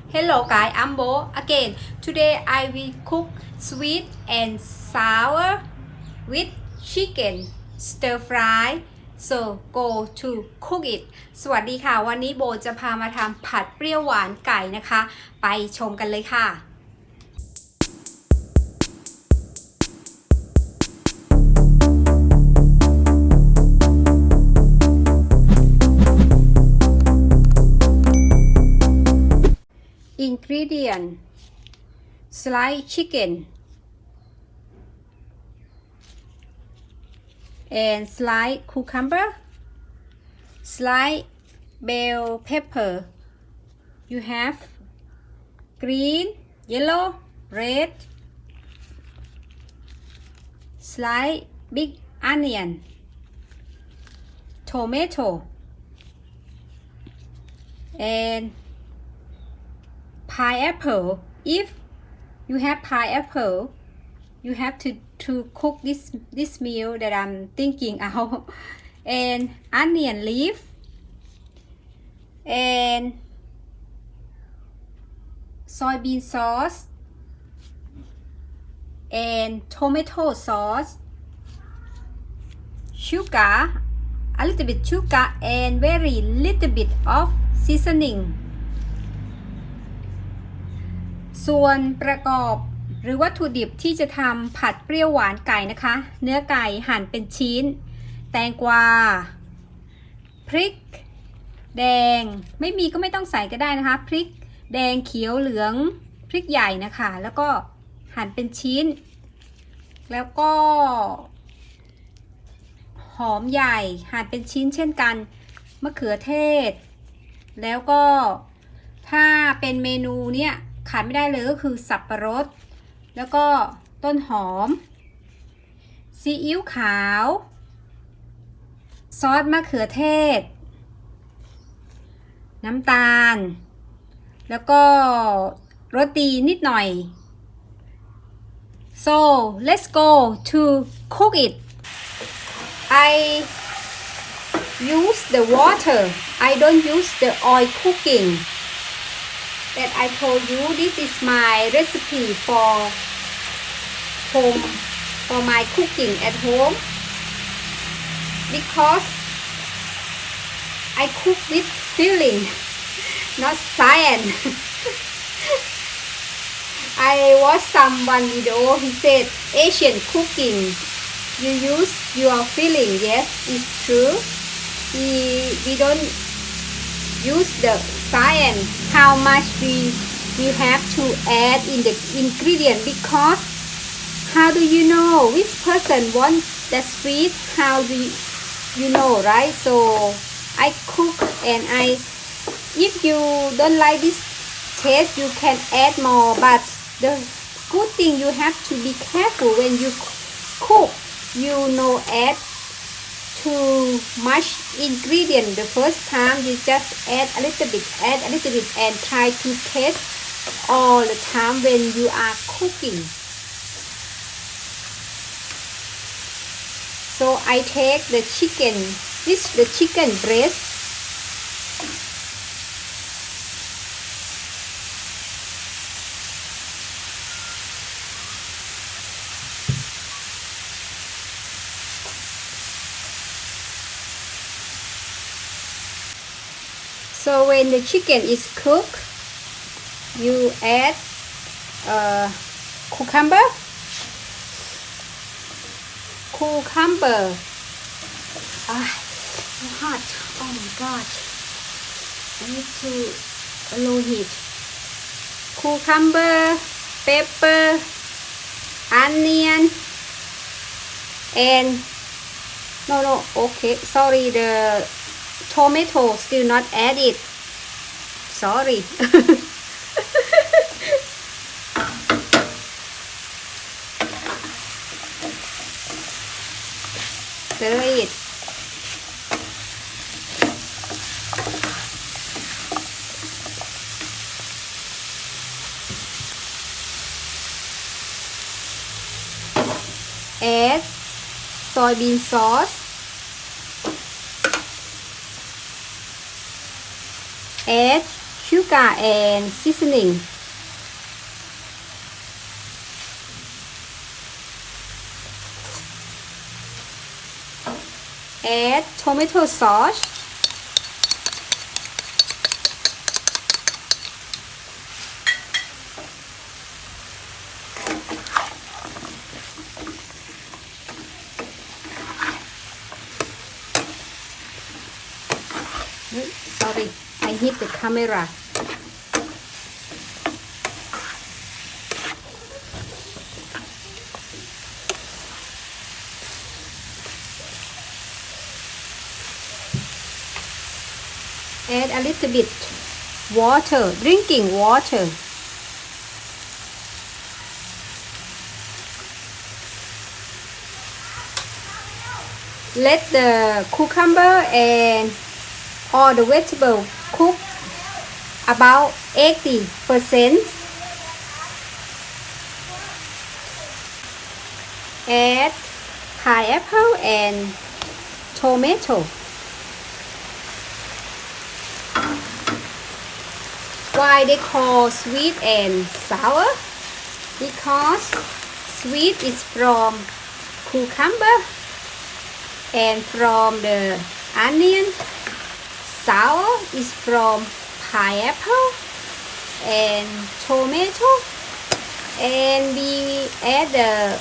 Hello guys, I'm Bo again. Today I will cook sweet and sour with chicken stir fry. So go to cook it. สวัสดีค่ะ วันนี้โบจะพามาทำผัดเปรี้ยวหวานไก่นะคะ ไปชมกันเลยค่ะ Ingredient sliced chicken and sliced cucumber, sliced bell pepper. You have green, yellow, red, sliced big onion, tomato, and pineapple. If you have pineapple, you have to cook this meal that I'm thinking out. And onion leaf and soybean sauce and tomato sauce, sugar, a little bit sugar and very little bit of seasoning. ส่วนประกอบหรือวัตถุดิบที่จะทำผัดเปรี้ยวหวานไก่นะคะ เนื้อไก่หั่นเป็นชิ้น แตงกวาพริกแดงไม่มีก็ไม่ต้องใส่ก็ได้นะคะพริกแดงเขียวเหลืองพริกใหญ่นะคะแล้วก็หั่นเป็นชิ้น แล้วก็หอมใหญ่หั่นเป็นชิ้นเช่นกันมะเขือเทศแล้วก็ถ้าเป็นเมนูเนี่ยขาดไม่ได้เลยก็คือสับปะรดแล้วก็ต้นหอมซีอิ๊วขาวซอสมะเขือเทศน้ำตาลแล้วก็รสดีนิดหน่อย so let's go to cook it I use the water I don't use the oil cooking that I told you this is my recipe for home for my cooking at home because I cook with feeling not science I watched someone video he said Asian cooking you use your feeling yes it's true we don't use the science how much we have to add in the ingredient because how do you know which person wants the sweet how do you know right so I cook and if you don't like this taste you can add more but the good thing you have to be careful when you cook you know add too much ingredient the first time you just add a little bit and try to taste all the time when you are cooking so I take the chicken the chicken breast so when the chicken is cooked you add cucumber so hot oh my god I need to low heat cucumber pepper onion and no okay sorry the tomato still not added sorry stir it add soybean sauce add sugar and seasoning. Add tomato sauce. Sorry, I hit the camera. Add a little bit water, drinking water. Let the cucumber and all the vegetable cook about 80%. Add pineapple and tomato. Why they call sweet and sour? Because sweet is from cucumber and from the onion. Sour is from pineapple and tomato, and we add the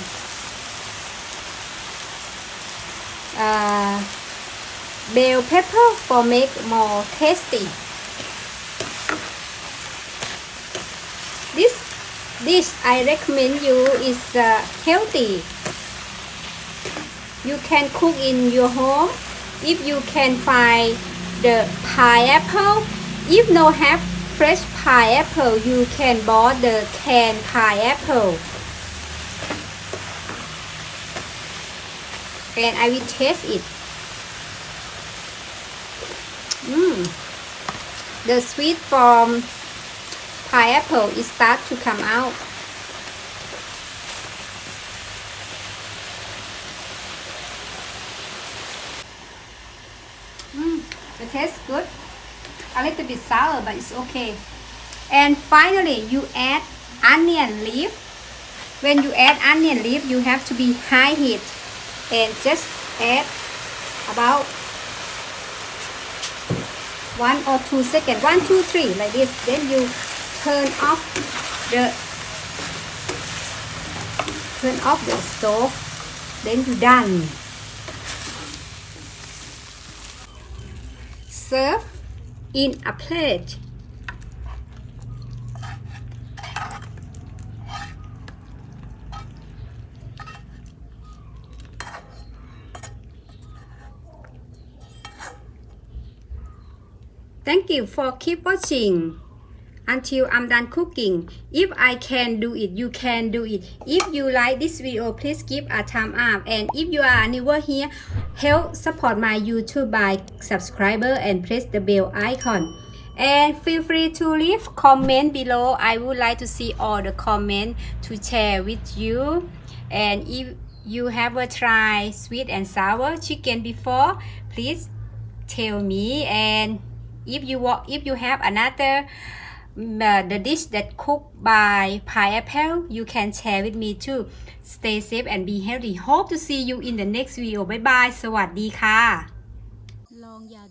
bell pepper for make more tasty. This dish I recommend you is healthy. You can cook in your home if you can find the pineapple. If no have fresh pineapple, you can buy the canned pineapple. And I will taste it. The sweet from pineapple is start to come out. It tastes good. A little bit sour, but it's okay. And finally, you add onion leaf. When you add onion leaf, you have to be high heat and just add about 1 or 2 seconds. 1, 2, 3 like this. Then you turn off the stove. Then you're done. Serve in a plate. Thank you for keep watching until I'm done cooking. If I can do it, you can do it. If you like this video, please give a thumb up. And if you are newer here, help support my YouTube by subscriber and press the bell icon. And feel free to leave comment below. I would like to see all the comment to share with you. And if you have tried sweet and sour chicken before, please tell me. And if you have another the dish that cooked by pineapple, you can share with me too. Stay safe and be healthy. Hope to see you in the next video. Bye bye สวัสดีค่ะลองยา